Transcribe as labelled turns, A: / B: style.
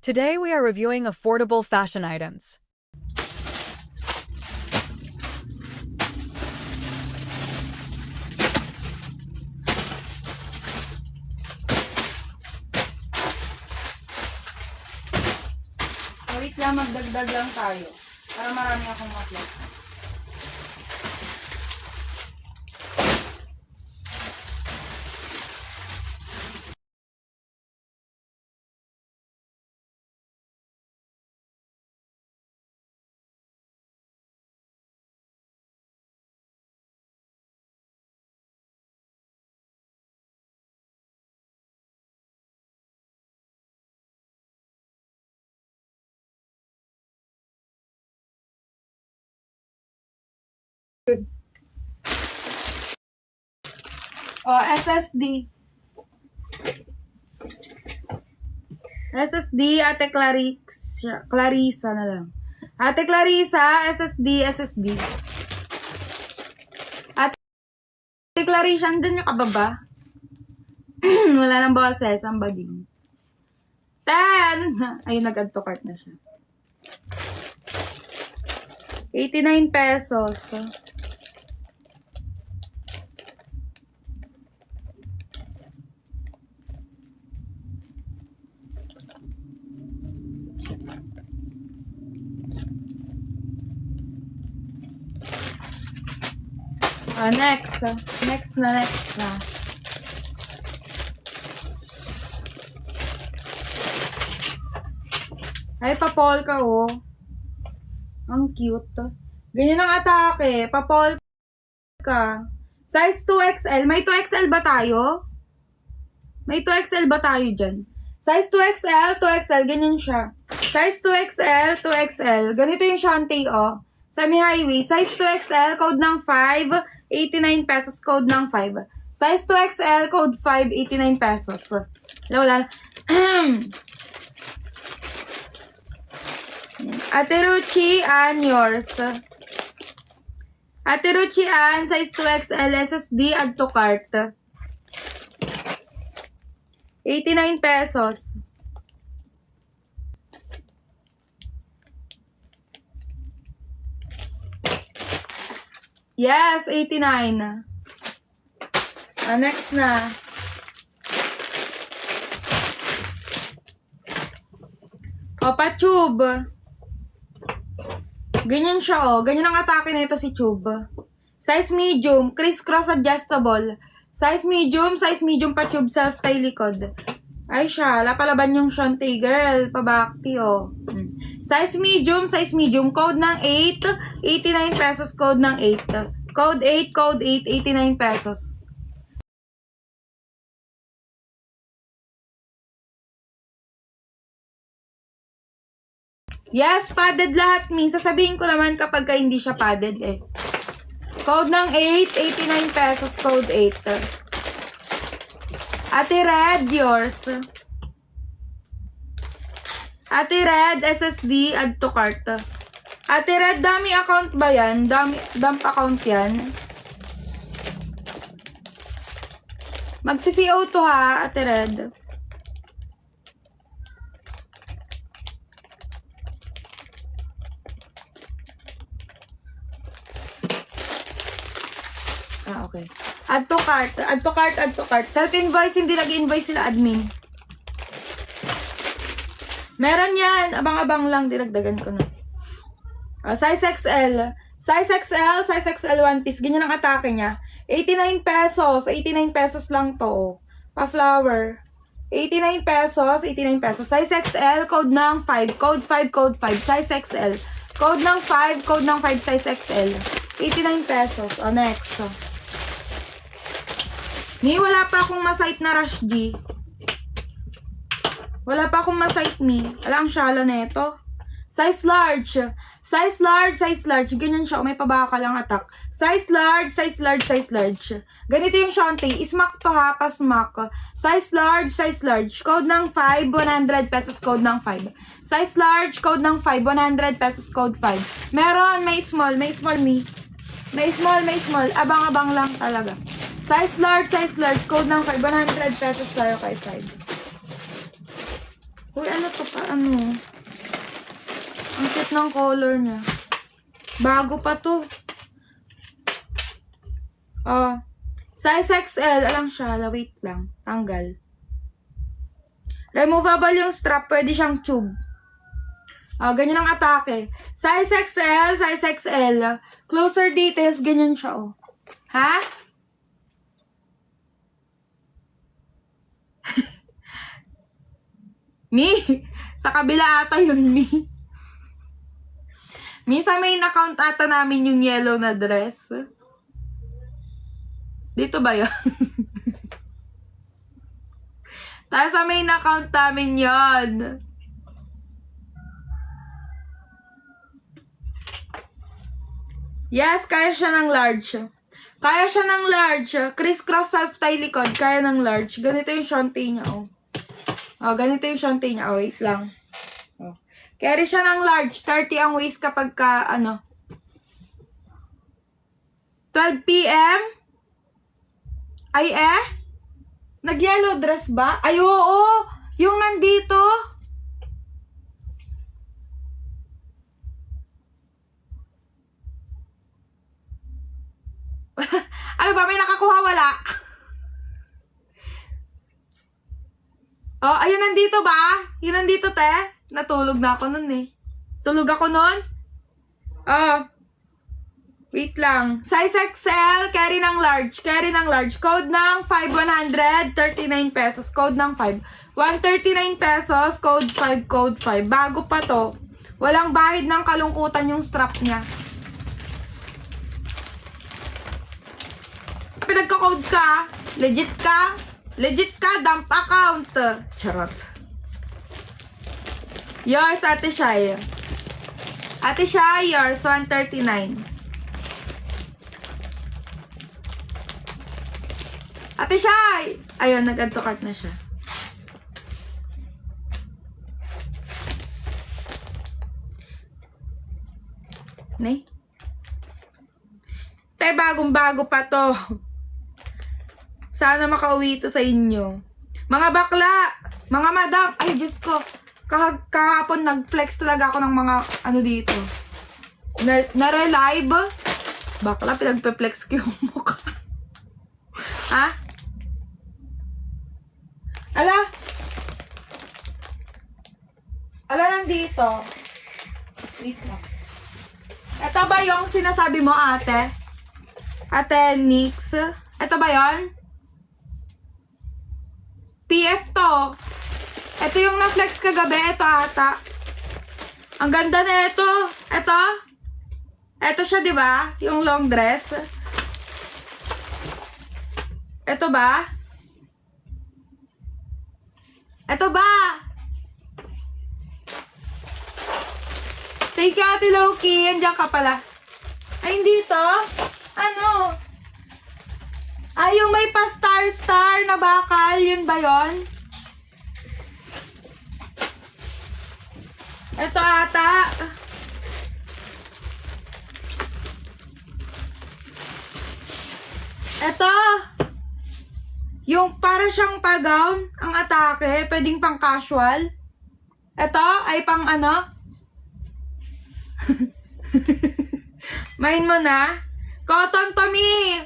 A: Today we are reviewing affordable fashion items.
B: Wait lang, magdagdag lang tayo. Para marami akong ma-flex. Oh, SSD. SSD, Ate Clarissa na lang. Ate Clarissa, SSD. Ate Clarissa, andun yung kababa. Wala nang boses, ang bading. 10! Ayun, nag-add to cart na siya. 89 pesos. Next. Next na. Ay, pa-polka, oh. Ang cute. Ganyan ang atake. Pa-polka. Size 2XL. May 2XL ba tayo? May 2XL ba tayo dyan? Size 2XL. Ganyan siya. Size 2XL. Ganito yung shanty, oh. Semi-highway. Size 2XL. Code ng 5. 89 pesos. Code ng 5. Size 2XL. Code 5. 89 pesos. Wala. Ate Ruchi, and yours. Ate Ruchi, and size 2XL SSD, add to cart. 89 pesos. Yes, 89. Next na. O, pa-tube. Ganyan siya, oh. Ganyan ang atake na ito si tube. Size medium, criss-cross adjustable. Size medium pa-tube, self-tie likod. Ay siya, lapalaban yung shanty, girl. Pabakti, oh. Size medium, code ng 8, 89 pesos, code ng 8. Code 8, 89 pesos. Yes, padded lahat, mi. Sasabihin ko naman kapag hindi siya padded, eh. Code ng 8, 89 pesos, code 8. Ate Red, yours. Ate Red, SSD, add to cart. Ate Red, dami account ba yan? Dump account yan. Magsi-CO2 ha, Ate Red. Okay. Add to cart. Self-invoice, hindi nag-invoice sila admin. Meron yan. Abang-abang lang, dinagdagan ko na. Size XL. Size XL, one piece. Ganyan ang atake niya. 89 pesos. 89 pesos lang to. Oh. Pa-flower. 89 pesos. Size XL, code ng 5. Code 5. Size XL. Code ng 5, size XL. 89 pesos. Next. Wala pa akong masite na Rush G. Wala pa akong masite, mi. Ala, ang shala na ito. Size large. Ganyan siya. May pabaka lang attack. Size large. Ganito yung shanty. Smack to ha, pa-smack. Size large. Code ng 5, 100 pesos, code ng 5. Size large, code ng 5, 100 pesos, code 5. Meron, may small, mi. May small. Abang-abang lang talaga. Size large, code ng 5, 100 pesos tayo kay 5. Uy, ano to pa? Ano? Ang cute ng color niya. Bago pa to. Oh. Size XL. Alang siya. Wait lang. Tanggal. Removable yung strap. Pwede siyang tube. Oh, ganyan ang atake. Size XL. Size XL. Closer details. Ganyan siya, oh. Ha? Mi, sa kabila ata yun, Mi. Mi, sa main account ata namin yung yellow na dress. Dito ba yun? Tayo sa main account namin yun. Yes, kaya siya ng large. Kaya siya ng large. Criss-cross self-tie likod. Kaya ng large. Ganito yung shanty niya, oh. Oh, ganito yung shanty niya. Oh, wait lang. Oh. Carry siya ng large. 30 ang waist kapag ka, 12 p.m. Ay, nag-yellow dress ba? Ay, oo. Yung nandito. Ano ba? May nakakuha? Wala. Oh, ayun nandito ba? Yun nandito, te. Natulog na ako nun eh. Tulog ako nun? Oh. Wait lang. Size XL, carry ng large. Carry ng large. Code ng 5, 139 pesos. Code ng 5. 139 pesos, code 5, code 5. Bago pa to. Walang bahid ng kalungkutan yung strap niya. Pinagka-code ka? Legit ka? Legit ka, dump account. Charot. Yours, Ate Shai. Ate Shai, yours, 139. Ate Shai! Ayun, nag-add to cart na siya. Ne? Te, bagong-bago pa to. Sana makauwi ito sa inyo. Mga bakla, mga madam, ay Diyos ko, kahapon nag-flex talaga ako ng mga dito. Na-relive. Bakla, pinagpe-flex ko yung mukha. Ha? Ala? Ala nandito. Wait lang. Ito ba yung sinasabi mo, ate? Ate Nix? Ito ba yon? PF to. Ito yung na-flex kagabi. Ito ata. Ang ganda na ito. Ito. Ito siya, di ba? Yung long dress. Ito ba? Ito ba? Thank you, Ate Loki. Andiyan ka pala. Ay, hindi to. Ano? Ay, yung may pa-star-star na bakal. Yun ba yun? Ito ata. Ito. Yung para siyang pa-gown. Ang atake. Pwedeng pang casual. Ito ay pang Main mo na. Cotton to, me.